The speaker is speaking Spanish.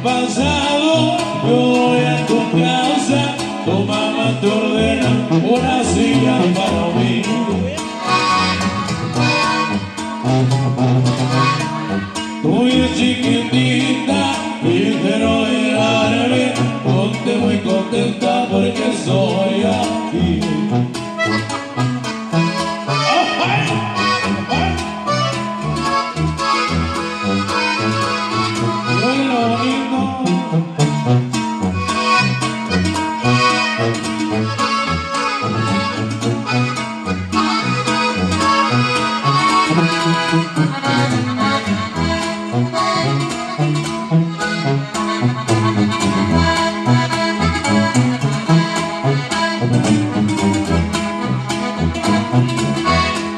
pasado, yo voy a tu casa, tu mamá te ordena una silla para mí. Tú eres chiquitita, y quiero llegarme, ponte muy contenta.